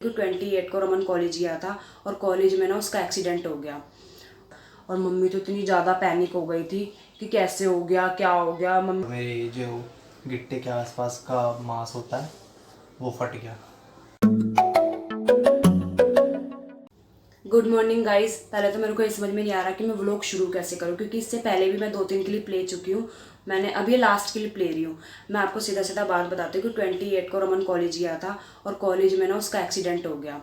28 को रमन कॉलेज गया था और कॉलेज में ना उसका एक्सीडेंट हो गया। और मम्मी तो इतनी ज़्यादा पैनिक हो गई थी कि कैसे हो गया, क्या हो गया। मम्मी मेरे जो गिट्टे के आसपास का मांस होता है वो फट गया। Good morning guys. पहले तो मेरे को ये समझ में नहीं आ रहा कि मैं व्लॉग शुरू कैसे करूँ, क्योंकि इससे पहले भी मैं 2-3 क्लिप ले चुकी हूँ। मैंने अभी लास्ट क्लिप ले रही हूँ। मैं आपको सीधा सीधा बात बताती हूँ कि 28 को रमन कॉलेज गया था और कॉलेज में ना उसका एक्सीडेंट हो गया।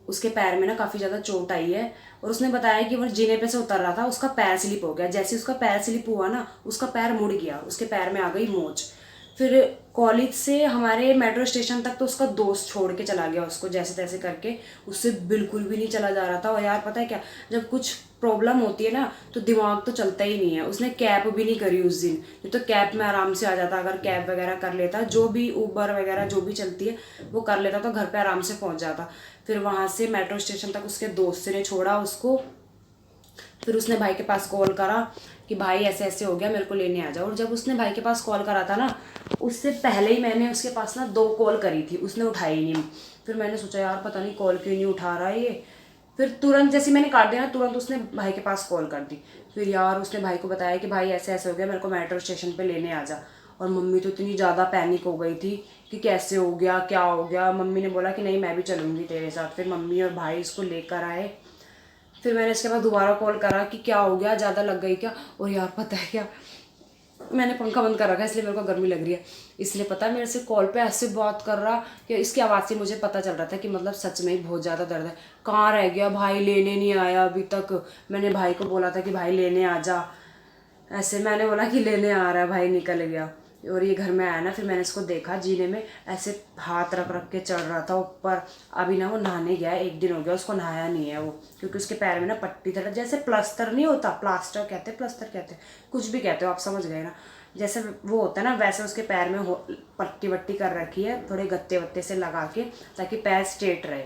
उसके पैर में ना काफ़ी ज़्यादा चोट आई है और उसने बताया कि वो जीने पे से उतर रहा था, उसका पैर स्लिप हो गया। जैसे उसका पैर स्लिप हुआ ना, उसका पैर मुड़ गया, उसके पैर में आ गई मोच। फिर कॉलेज से हमारे मेट्रो स्टेशन तक तो उसका दोस्त छोड़ के चला गया उसको जैसे तैसे करके। उससे बिल्कुल भी नहीं चला जा रहा था। और यार पता है क्या, जब कुछ प्रॉब्लम होती है ना तो दिमाग तो चलता ही नहीं है। उसने कैब भी नहीं करी उस दिन, नहीं तो कैब में आराम से आ जाता। अगर कैब वगैरह कर लेता, जो भी ऊबर वगैरह जो भी चलती है वो कर लेता तो घर पे आराम से पहुंच जाता। फिर वहां से मेट्रो स्टेशन तक उसके दोस्त ने छोड़ा उसको। फिर उसने भाई के पास कॉल करा कि भाई ऐसे ऐसे हो गया, मेरे को लेने आ जाओ। और जब उसने भाई के पास कॉल करा था ना, उससे पहले ही मैंने उसके पास ना 2 कॉल करी थी, उसने उठाई नहीं। फिर मैंने सोचा यार पता नहीं कॉल क्यों नहीं उठा रहा है ये। फिर तुरंत जैसे मैंने काट दिया ना, तुरंत उसने भाई के पास कॉल कर दी। फिर यार उसने भाई को बताया कि भाई ऐसे ऐसे हो गया, मेरे को मेट्रो स्टेशन पे लेने आ जा। और मम्मी तो इतनी ज़्यादा पैनिक हो गई थी कि कैसे हो गया, क्या हो गया। मम्मी ने बोला कि नहीं मैं भी चलूँगी तेरे साथ। फिर मम्मी और भाई इसको लेकर आए। फिर मैंने इसके बाद दोबारा कॉल करा कि क्या हो गया, ज़्यादा लग गई क्या। और यार पता है क्या, मैंने पंखा बंद कर रखा है इसलिए मेरे को गर्मी लग रही है। इसलिए पता है मेरे से कॉल पे ऐसे बात कर रहा कि इसकी आवाज़ से मुझे पता चल रहा था कि मतलब सच में ही बहुत ज़्यादा दर्द है। कहाँ रह गया भाई, लेने नहीं आया अभी तक। मैंने भाई को बोला था कि भाई लेने आ जा, ऐसे मैंने बोला कि लेने आ रहा है, भाई निकल गया। और ये घर में आया ना, फिर मैंने इसको देखा जीने में ऐसे हाथ रख रख के चढ़ रहा था ऊपर। अभी ना वो नहाने गया है, 1 दिन हो गया उसको नहाया नहीं है वो, क्योंकि उसके पैर में ना पट्टी था, जैसे प्लास्टर नहीं होता, प्लास्टर कहते हैं, प्लास्टर कहते हैं, कुछ भी कहते हो आप समझ गए ना। जैसे वो होता है ना वैसे उसके पैर में पट्टी वट्टी कर रखी है, थोड़े गत्ते वत्ते से लगा के, ताकि पैर स्ट्रेट रहे।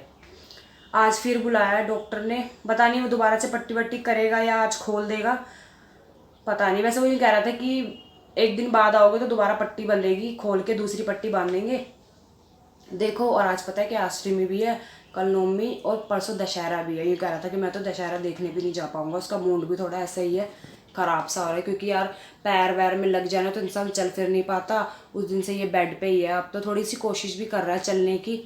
आज फिर बुलाया डॉक्टर ने, पता नहीं वो दोबारा से पट्टी वट्टी करेगा या आज खोल देगा, पता नहीं। वैसे वो ये कह रहा था कि 1 दिन बाद आओगे तो दोबारा पट्टी बंधेगी, खोल के दूसरी पट्टी बांध देंगे। देखो, और आज पता है कि अष्टमी भी है, कल नवमी और परसों दशहरा भी है। ये कह रहा था कि मैं तो दशहरा देखने भी नहीं जा पाऊंगा। उसका मूड भी थोड़ा ऐसा ही है, खराब सा हो रहा है, क्योंकि यार पैर वैर में लग जाना तो इंसान चल फिर नहीं पाता। उस दिन से ये बेड पे ही है। अब तो थोड़ी सी कोशिश भी कर रहा है चलने की।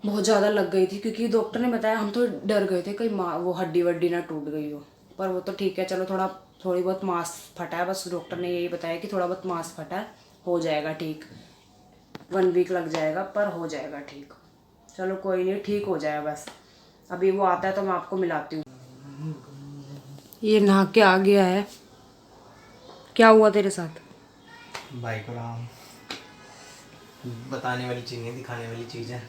बहुत ज़्यादा लग गई थी, क्योंकि डॉक्टर ने बताया, हम तो डर गए थे कहीं वो हड्डी वड्डी ना टूट गई हो। पर वो तो ठीक है, चलो थोड़ी बहुत मांस फटा है बस। डॉक्टर ने यही बताया कि थोड़ा बहुत मांस फटा है, हो जाएगा ठीक। 1 वीक लग जाएगा पर हो जाएगा ठीक। चलो कोई नहीं, ठीक हो जाएगा बस। अभी वो आता है तो मैं आपको मिलाती हूँ। ये नहा के आ गया है। क्या हुआ तेरे साथ? भाई को राम बताने वाली चीज़ नहीं, दिखाने वाली चीज़ है।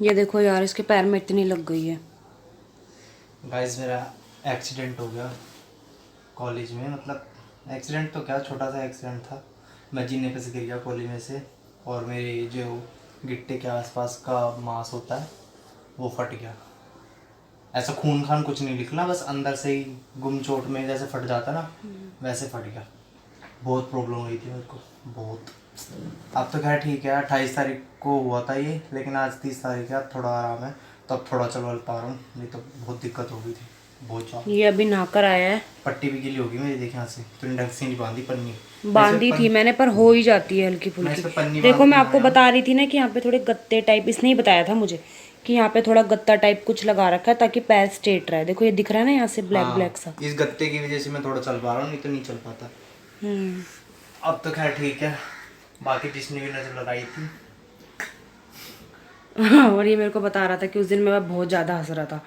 ये देखो यार, इसके पैर में इतनी लग गई है। गाइस मेरा एक्सीडेंट हो गया कॉलेज में। मतलब एक्सीडेंट तो क्या, छोटा सा एक्सीडेंट था। मैं जीने पे से गिर गया कॉलेज में से, और मेरे जो गिट्टे के आसपास का मांस होता है वो फट गया। ऐसा खून खान कुछ नहीं निकला, बस अंदर से ही गुम चोट में जैसे फट जाता ना, वैसे फट गया। बहुत प्रॉब्लम हुई थी मेरे को, बहुत। अब तो खैर ठीक है, 28 तारीख को हुआ था ये, लेकिन आज 30 तारीख है, अब थोड़ा आराम है, तो अब थोड़ा चल पा रहा हूँ। नहीं तो बहुत दिक्कत हो गई थी, बहुत ज़्यादा। ये अभी नहाकर आया है। पट्टी भी गीली होगी मेरी, देख यहाँ से। तूने ढंग से नहीं बांधी पन्नी। बांधी थी मैंने, पर हो ही जाती है हल्की मैं फुल्की। इस पे पन्नी बांध देखो के मैं आपको नहाया हूँ। बता रही थी ना कि यहाँ पे थोड़े गत्ते टाइप, इसने ही बताया था मुझे कि यहाँ पे थोड़ा गत्ता टाइप कुछ लगा रखा है ताकि पैर स्ट्रेट रहे। देखो ये दिख रहा है ना यहाँ से ब्लैक ब्लैक हाँ, सा। इस गत्ते की वजह से मैं थोड़ा चल पा रहा हूँ, नहीं तो नहीं चल पाता। अब तो खैर ठीक है। बाकी जिसने भी नजर लगाई थी। और ये मेरे को बता रहा था कि उस दिन मैं बहुत ज़्यादा हंस रहा था।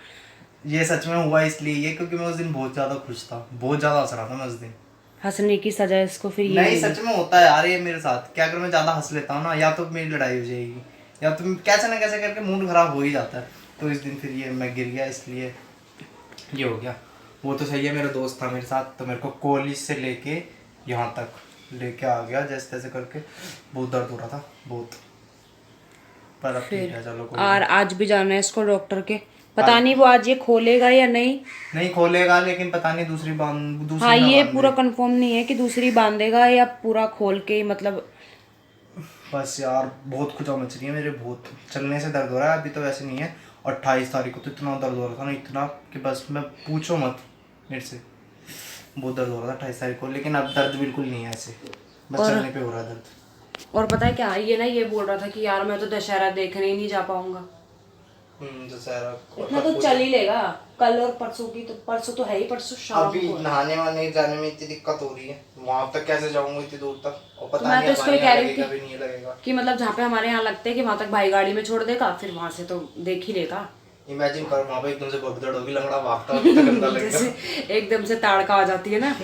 ये सच में हुआ इसलिए ये, क्योंकि मैं उस दिन बहुत ज्यादा खुश था, बहुत ज्यादा हंस रहा था मैं उस दिन। हंसने की सजा इसको फिर ये नहीं, मिली। सच में होता है यार ये मेरे साथ। क्या अगर मैं ज्यादा हंस लेता हूँ ना, या तो मेरी लड़ाई हो जाएगी, या तो कैसे ना कैसे करके मूड खराब हो ही जाता है। तो इस दिन फिर ये मैं गिर गया, इसलिए ये हो गया। वो तो सही है, मेरा दोस्त था मेरे साथ, तो मेरे को कॉलेज से लेके यहाँ तक लेके आ गया जैसे तैसे करके। बहुत दर्द हो रहा था, बहुत। पर अब ठीक फिर है, चलो कोई और नहीं। आज भी जाना है इसको डॉक्टर के। पता आज नहीं वो आज ये खोलेगा या नहीं। नहीं खोलेगा, लेकिन पता नहीं दूसरी हाँ, ना ये बांध दे। पूरा कंफर्म नहीं है कि दूसरी बांधेगा या पूरा खोल के ही, मतलब बस यार बहुत खुजा मच रही है मेरे, बहुत चलने से दर्द हो रहा है, अभी तो वैसे नहीं है। 28 तारीख को तो इतना दर्द हो रहा था ना, इतना कि बस मैं पूछो मत मेरे से, बहुत दर्द हो रहा था 28 तारीख को, लेकिन अब दर्द बिल्कुल नहीं है ऐसे, बस और चलने पे हो रहा है दर्द। और पता है क्या, ये ना ये बोल रहा था कि यार मैं तो दशहरा देखने ही नहीं जा पाऊंगा। दशहरा इतना तो चल ही लेगा, कल और परसों की तो, परसों तो है ही, परसों शाम अभी को है। नहाने वाने जाने में इतनी दिक्कत हो रही है, वहां तक कैसे जाऊंगा इतनी दूर तक, और तो पता मैं नहीं तो इसको ही कह रही लगेगा भी थी नहीं लगेगा। कि मतलब जहाँ पे हमारे यहाँ लगते हैं कि वहां तक भाई गाड़ी में छोड़ देगा, फिर वहां से तो देख ही लेगा। इमेजिन कर वहां पे एकदम से भगदड़ होगी, लंगड़ा भागता हुआ कितना गंदा लगेगा। जैसे एकदम से ताड़का आ जाती है ना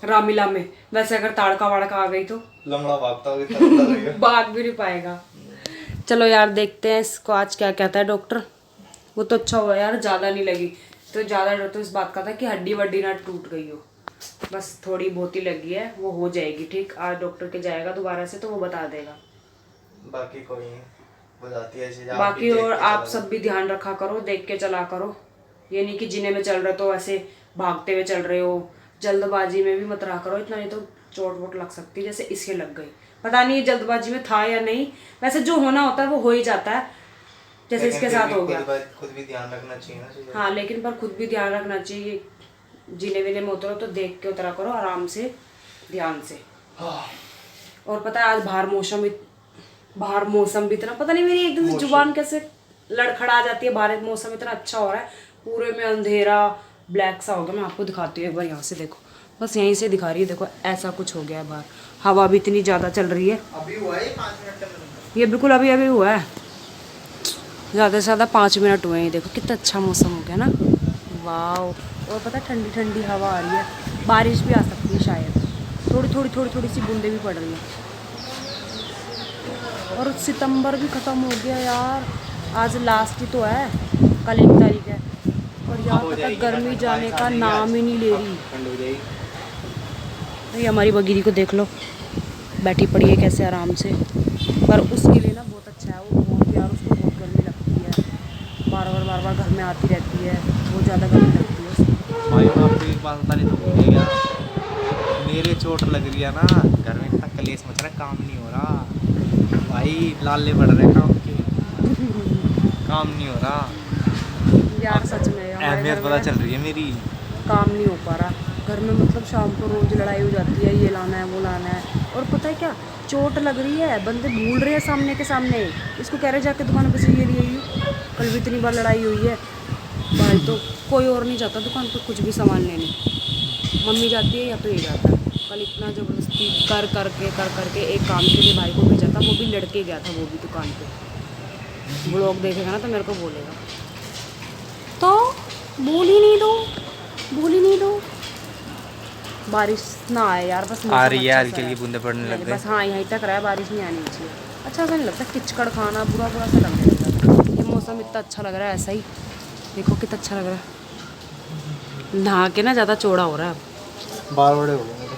रामलीला में, वैसे अगर ताड़का वाड़का आ गई तो लंगड़ा भागता हुआ कितना गंदा लगेगा। भाग भी नहीं पाएगा। चलो यार देखते हैं इसको आज क्या कहता है डॉक्टर। वो तो अच्छा हुआ यार, ज़्यादा नहीं लगी, तो ज़्यादा डर तो इस बात का था कि हड्डी वड्डी ना टूट गई हो, बस थोड़ी बहुत ही लगी है, वो हो जाएगी ठीक। आज डॉक्टर के जाएगा दोबारा से तो वो बता देगा। बाकी कोई नहीं, हो जाती है ऐसे। बाकी और आप सब भी ध्यान रखा करो, देख के चला करो, ये नहीं कि जिन्हें में चल रहे तो ऐसे भागते हुए चल रहे हो, जल्दबाजी में भी मत रहा करो इतना, नहीं तो चोट वोट लग सकती है, जैसे इसके लग गई। पता नहीं ये जल्दबाजी में था या नहीं, वैसे जो होना होता है वो हो ही जाता है, जैसे इसके साथ हो गया। खुद भी ध्यान रखना चाहिए ना। हाँ लेकिन पर खुद भी ध्यान रखना चाहिए, जीने वीने में उतरो तो देख के उतरा करो, आराम से ध्यान से। और पता है आज बाहर मौसम भी इतना, पता नहीं मेरी एकदम से जुबान कैसे लड़खड़ा जाती है, बाहर मौसम इतना अच्छा हो रहा है, पूरे में अंधेरा ब्लैक सा हो गया। मैं आपको दिखाती हूँ एक बार, यहाँ से देखो, बस यहीं से दिखा रही है, देखो ऐसा कुछ हो गया है बाहर, हवा भी इतनी ज़्यादा चल रही है। अभी हुआ है 5 मिनट में, ये बिल्कुल अभी अभी हुआ है, ज़्यादा से ज़्यादा 5 मिनट हुए हैं। देखो कितना अच्छा मौसम हो गया ना, वाह। और पता है ठंडी ठंडी हवा आ रही है, बारिश भी आ सकती है शायद, थोड़ी सी बूंदें भी पड़ रही हैं। और सितंबर भी ख़त्म हो गया यार, आज लास्ट ही तो है, कल 1 तारीख है, और यहाँ पता गर्मी जाने का नाम ही नहीं ले रही। ठंड हो जाएगी। ये हमारी बगीरी को देख लो, बैठी पड़ी है कैसे आराम से, पर उसके लिए ना बहुत अच्छा है, वो बहुत यार उसको बहुत गर्मी लगती है, बार बार घर में आती रहती है, बहुत ज़्यादा गर्मी लगती है उसको। भाई मैं आपको एक बात बतानी तो भूल गया, मेरे चोट लग रही है ना, घर में इतना कलेश मच रहा है, काम नहीं हो रहा भाई, लाले पड़ रहे काम के, काम नहीं हो रहा यार सच में अहमियत पता चल रही है मेरी, काम नहीं हो पा रहा घर में, मतलब शाम को रोज़ लड़ाई हो जाती है, ये लाना है वो लाना है। और पता है क्या, चोट लग रही है, बंदे भूल रहे हैं सामने के सामने, इसको कह रहे जाके दुकान पे से ये लिए ही, कल भी इतनी बार लड़ाई हुई है भाई, तो कोई और नहीं जाता दुकान पे कुछ भी सामान लेने, मम्मी जाती है या तो ये जाता है। कल इतना ज़बरदस्ती कर करके एक काम के लिए भाई को भेजा था, वो भी लड़के गया था, वो भी दुकान पे। ब्लॉग देखेगा ना तो मेरे को बोलेगा, तो बोल ही नहीं दो। बारिश ना आए यार, बस आ रही है, अच्छा हल्की सा हल्की बूंदे पड़ने लग गए। बस, हाँ यहीं तक रहा है, बारिश नहीं आनी चाहिए। अच्छा सा नहीं लगता, किचकड़ खाना बुरा सा लगने लग रहा है। ये मौसम इतना अच्छा लग रहा है, ऐसा ही देखो कितना अच्छा लग रहा है, नहा के ना ज़्यादा चौड़ा हो रहा है अब, बाल बड़े हो गए मेरे,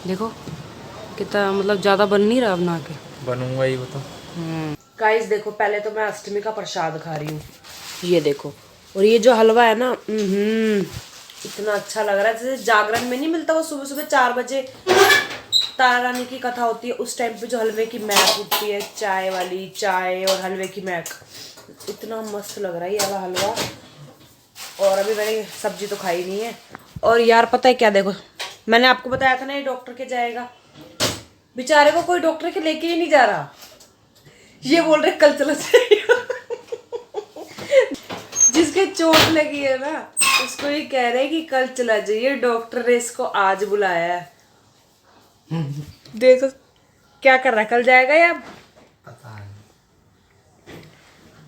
देखो कितना, मतलब ज़्यादा बन नहीं रहा अब नहा के, बनूंगा ही वो तो। गाइस देखो, पहले तो मैं अष्टमी का प्रसाद खा रही हूँ, ये देखो, और ये जो हलवा है ना, इतना अच्छा लग रहा है, जैसे जागरण में नहीं मिलता वो सुबह 4 बजे तारा रानी की कथा होती है, उस टाइम पे जो हलवे की महक उठती है, चाय वाली, चाय और हलवे की महक, इतना मस्त लग रहा है ये वाला हलवा। और अभी मैंने सब्जी तो खाई नहीं है। और यार पता है क्या, देखो मैंने आपको बताया था ना ये डॉक्टर के जाएगा, बेचारे को कोई डॉक्टर के लेके ही नहीं जा रहा, ये बोल रहे कल चला जाएगा। जिसके चोट लगी है ना उसको ये कह रहे हैं कि कल चला जाइए, डॉक्टर ने इसको आज बुलाया है। देखो क्या कर रहा है, कल जाएगा या पता नहीं,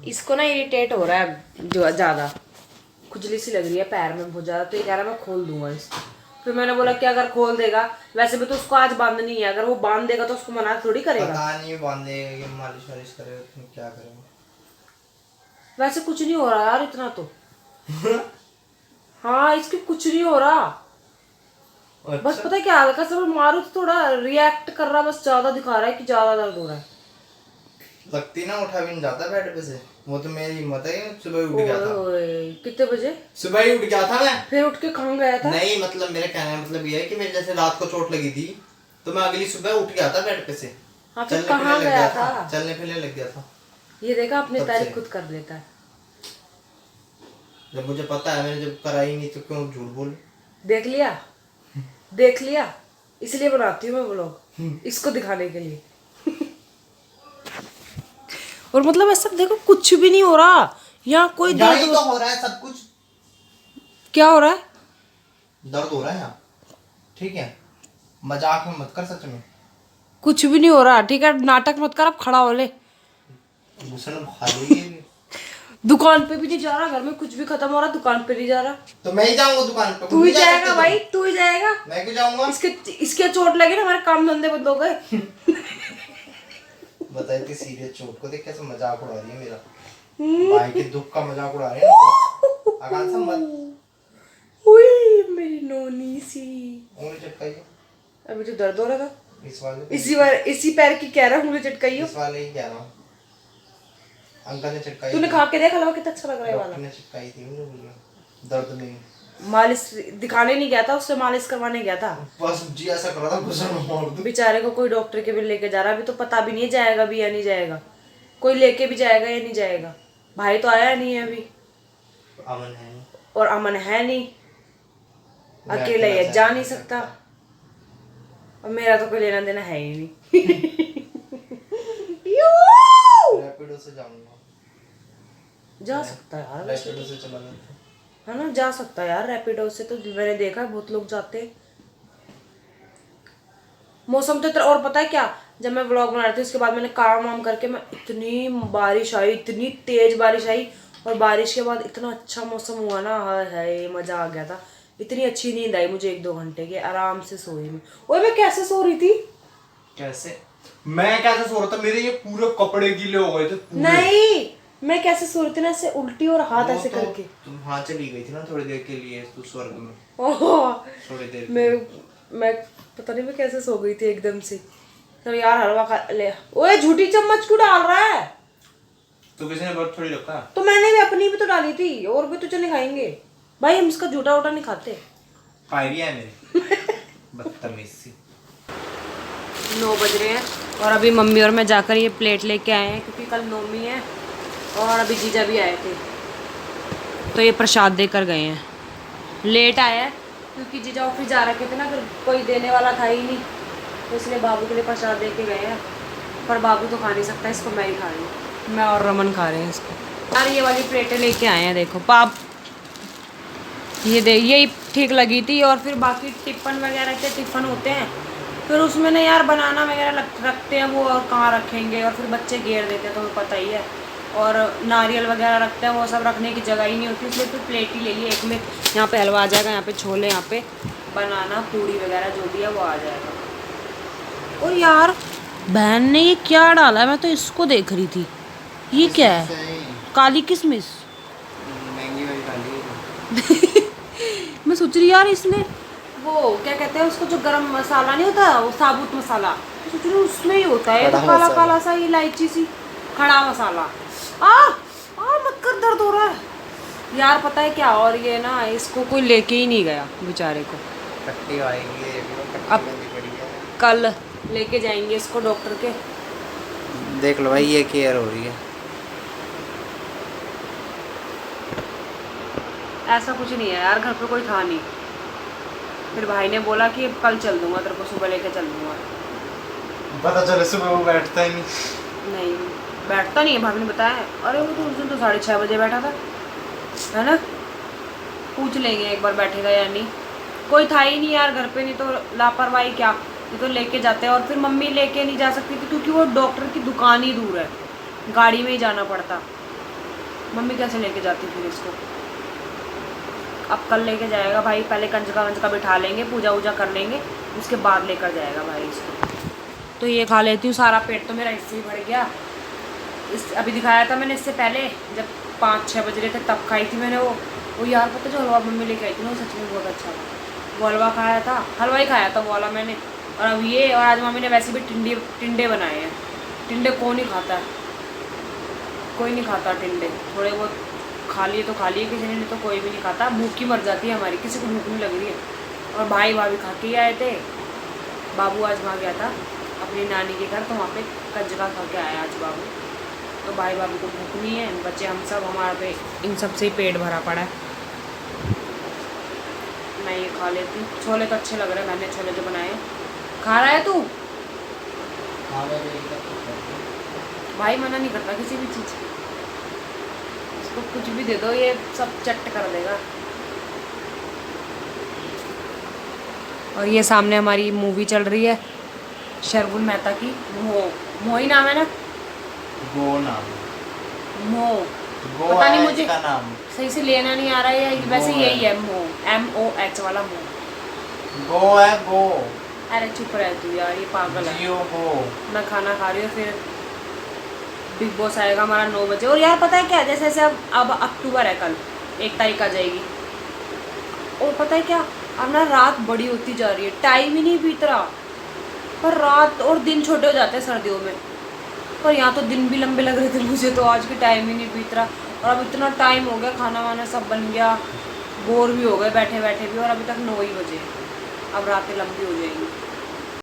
इसको ना इरिटेट हो रहा है जो ज़्यादा, खुजली सी लग रही है पैर में बहुत ज़्यादा, तो ये कह रहा है मैं खोल दूंगा इसको। फिर मैंने बोला कि अगर खोल देगा, वैसे भी तो उसको आज बांधनी है, अगर वो बांध देगा तो उसको मना थोड़ी करेगा। पता नहीं बांधेगा कि मालिश वालिश करेगा तो क्या करेगा, वैसे कुछ नहीं हो रहा यार इतना तो। हाँ इसके कुछ नहीं हो रहा, बस पता है क्या, हल्का सा मारू तो थोड़ा रिएक्ट कर रहा, बस ज्यादा दिखा रहा है कि ज्यादा दर्द हो रहा है। लगती ना उठा भी नहीं जाता बेड पे से, वो तो मेरी हिम्मत है, सुबह उठ गया था। कितने बजे? सुबह ही उठ गया था मैं। फिर उठ के कहाँ गया था? नहीं मतलब मेरे कहने का मतलब ये है कि मेरे जैसे रात को चोट लगी थी तो मैं अगली सुबह उठ गया था बेड पे से। हाँ फिर चलने कहाँ फिरने लग गया था? चलने फिरने लग गया था। ये देखा, अपनी तब तारीफ से। खुद कर लेता है। जब मुझे पता है मैंने जब करा ही नहीं तो क्यों झूठ बोल। देख लिया, देख लिया, इसलिए बनाती हूँ मैं व्लॉग, इसको दिखाने के लिए। और मतलब ऐसा देखो, कुछ भी नहीं हो रहा यहाँ, कोई यही दर्द तो हो रहा है सब कुछ। क्या हो रहा है? दर्द हो रहा है यहाँ, ठीक है, मजाक में मत कर सच में। कुछ भी नहीं हो रहा, ठीक है, नाटक मत कर, अब खड़ा हो ले। घुसन खा ली। दुकान पे भी नहीं जा रहा, घर में कुछ भी खत्म हो रहा, दुकान पे नहीं जा रहा। तो मैं ही जाऊंगा दुकान पे। तू ही जा जाएगा सकते भाई, तुम? तू ही जाएगा। मैं क्यों जाऊंगा? इसके चोट लगे ना, हमारे काम धंधे बंद हो गए। बता, इतनी सीरियस चोट को देख कैसे मजाक उड़ा रही है मेरा। भाई के दुख का मजाक उड़ा रही है। आकांक्षा मत। हुई मेरी नोनी सी। उंगली चटकाइए। अभी तो दर्द हो रहा था। इस वाले इसी पैर की कह रहा हूँ, मुझे चटकाइयो। इस वाले ही कह रहा हूँ। अंकल ने चटकाई। तूने खा के देख हलवा, कितना अच्छा लग रहा है वाला। डॉक्टर ने चटकाई थी मुझे, बोलिए दर्द में। मालिश दिखाने नहीं गया था, उससे मालिश करवाने गया था। बस जी ऐसा कर रहा था, घुसन मार दूं। बेचारे को कोई डॉक्टर के भी लेके जा रहा, अभी तो पता भी नहीं जाएगा भी या नहीं जाएगा। कोई लेके भी जाएगा या नहीं जाएगा। भाई तो आया नहीं है अभी, अमन है नहीं। और अमन है नहीं, मैं अकेला ये अकेला जा नहीं सकता। और मेरा तो कोई लेना देना है ही नहीं। रैपिडो से जाऊंगा। जा सकता है यार वैसे रैपिडो से चला जाता। है ना, जा सकता है यार रैपिडो से, तो मैंने देखा है बहुत लोग जाते हैं। मौसम तो और पता है क्या, जब मैं व्लॉग बना रही थी उसके बाद मैंने काम वाम करके, मैं इतनी बारिश आई, इतनी तेज बारिश आई, और बारिश के बाद इतना अच्छा मौसम हुआ ना, हाय हाय मजा आ गया था। इतनी अच्छी नींद आई मुझे 1-2 घंटे की, आराम से सोई मैं। ओए मैं कैसे सो रही थी? कैसे? मैं कैसे सो रहा था? मेरे ये पूरे कपड़े गीले हो गए थे पूरे। नहीं, मैं कैसे सो रही थी ना, ऐसे उल्टी और हाथ ऐसे तो करके। तुम वहां चली गई थी ना थोड़ी देर के लिए, तू स्वर्ग में। ओह, थोड़ी देर के मैं लिए। मैं पता नहीं मैं कैसे सो गई थी एकदम से। चलो यार हलवा खा ले। ओए झूठी चम्मच क्यों डाल रहा है? तो किसी ने बर्फ थोड़ी रखा। तो मैंने भी अपनी भी तो डाली थी, और भी तो चने खाएंगे भाई, हम इसका झूठा वूठा नहीं खाते। पायरी है मेरे। बदतमीज सी। 9 बज रहे हैं और अभी मम्मी और मैं जाकर ये प्लेट लेके आए हैं, क्योंकि कल नौमी है और अभी जीजा भी आए थे, तो ये प्रसाद देकर गए हैं। लेट आया है क्योंकि जीजा ऑफिस जा रखे थे ना, फिर कोई देने वाला था ही नहीं, तो इसलिए बाबू के लिए प्रसाद दे के गए हैं। पर बाबू तो खा नहीं सकता, इसको मैं ही खा रही हूँ, मैं और रमन खा रहे हैं इसको। यार ये वाली प्लेटें लेके आए हैं, देखो पाप, ये दे, यही ठीक लगी थी। और फिर बाकी टिफ़न वगैरह के टिफ़न होते हैं, फिर उसमें ना यार बनाना वगैरह रखते हैं वो, और कहाँ रखेंगे, और फिर बच्चे घेर देते हैं, तुम्हें पता ही है। और नारियल वगैरह रखते हैं, वो सब रखने की जगह ही नहीं होती, इसलिए फिर प्लेट ही ले ली एक में। यहाँ पे हलवा आ जाएगा, यहाँ पे छोले, यहाँ पे बनाना पूरी वगैरह जो भी है वो आ जाएगा। और यार बहन ने ये क्या डाला है, मैं तो इसको देख रही थी, ये क्या है? काली किशमिश। महंगी वाली डाली। मैं सोच रही यार इसने वो क्या कहते हैं उसको, जो गरम मसाला नहीं होता, वो साबुत मसाला, तो सोच रही हूँ उसमें ही होता है, तो काला काला सा इलायची सी, खड़ा मसाला। मत कर, दर्द हो रहा है यार, पता है क्या। और ये ना इसको कोई लेके ही नहीं गया बेचारे को, पट्टी आएगी अब कल लेके जाएंगे इसको डॉक्टर के। देख लो भाई, ये केयर हो रही है। ऐसा कुछ नहीं है यार, घर पे कोई था नहीं, फिर भाई ने बोला कि कल चल दूंगा तेरे को, सुबह लेके चल दूंगा। पता चले सुबह वो बैठता ही नहीं। नहीं बैठता नहीं है, भाभी ने बताया। अरे वो तो उस दिन तो 6:30 बजे बैठा था, है ना। पूछ लेंगे एक बार बैठेगा या नहीं, कोई था ही नहीं यार घर पे, नहीं तो लापरवाही क्या, नहीं तो लेके जाते हैं। और फिर मम्मी लेके नहीं जा सकती थी क्योंकि वो डॉक्टर की दुकान ही दूर है, गाड़ी में ही जाना पड़ता, मम्मी कैसे लेके जाती फिर इसको। अब कल लेके जाएगा भाई, पहले कंजका बिठा लेंगे, पूजा वूजा कर लेंगे, उसके बाद लेकर जाएगा भाई इसको। तो ये खा लेती हूँ, सारा पेट तो मेरा इससे ही भर गया। इस अभी दिखाया था मैंने इससे पहले, जब 5-6 बज रहे थे तब खाई थी मैंने वो यार पता जो हलवा मम्मी लेके आई थी ना, वो सच में बहुत अच्छा था। वो हलवा खाया था, हलवा ही खाया था वो वाला मैंने। और अब ये, और आज मम्मी ने वैसे भी टिंडे बनाए हैं। टिंडे कौन नहीं खाता है, कोई नहीं खाता टिंडे, थोड़े बहुत खा लिए तो खा लिए किसी ने, नहीं तो कोई भी नहीं खाता। भूख ही मर जाती है हमारी, किसी को भूख नहीं लग रही है। और भाई भाभी खा के ही आए थे, बाबू आज वहाँ गया था अपनी नानी के घर, तो वहाँ पे कजरा खा के आया आज बाबू। तो भाई बाबू को भूख नहीं है, बच्चे हम सब, हमारा पे इन सब से ही पेट भरा पड़ा है। मैं ये खा लेती हूँ। छोले तो अच्छे लग रहे हैं, मैंने छोले जो बनाए। खा रहा है तू? भाई मना नहीं करता किसी भी चीज़ की, इसको कुछ भी दे दो ये सब चट कर देगा। और ये सामने हमारी मूवी चल रही है शर्गुन मेहता की, मोह ही नाम है ना? गो नाम, मोह, गो पता नहीं है मुझे इसका नाम। सही से लेना नहीं आ रहा है, या वैसे मोह यही है। है मोह, MOH वाला मोह। गो है गो, अरे चुप रह तू यार, ये पागल है। जियो गो। मैं खाना खा रही हूँ, फिर बिग बॉस आएगा हमारा 9 बजे। और यार पता है क्या, जैसे जैसे अब अक्टूबर है, कल 1 तारीख आ जाएगी, और पता है क्या, अब ना रात बड़ी होती जा रही है, टाइम ही नहीं बीत रहा। पर रात और दिन छोटे हो जाते हैं सर्दियों में, पर यहाँ तो दिन भी लंबे लग रहे थे मुझे, तो आज की टाइम ही नहीं बीत रहा। और अब इतना टाइम हो गया, खाना वाना सब बन गया, बोर भी हो गए बैठे बैठे भी, और अभी तक 9 ही बजे। अब रातें लंबी हो जाएंगी।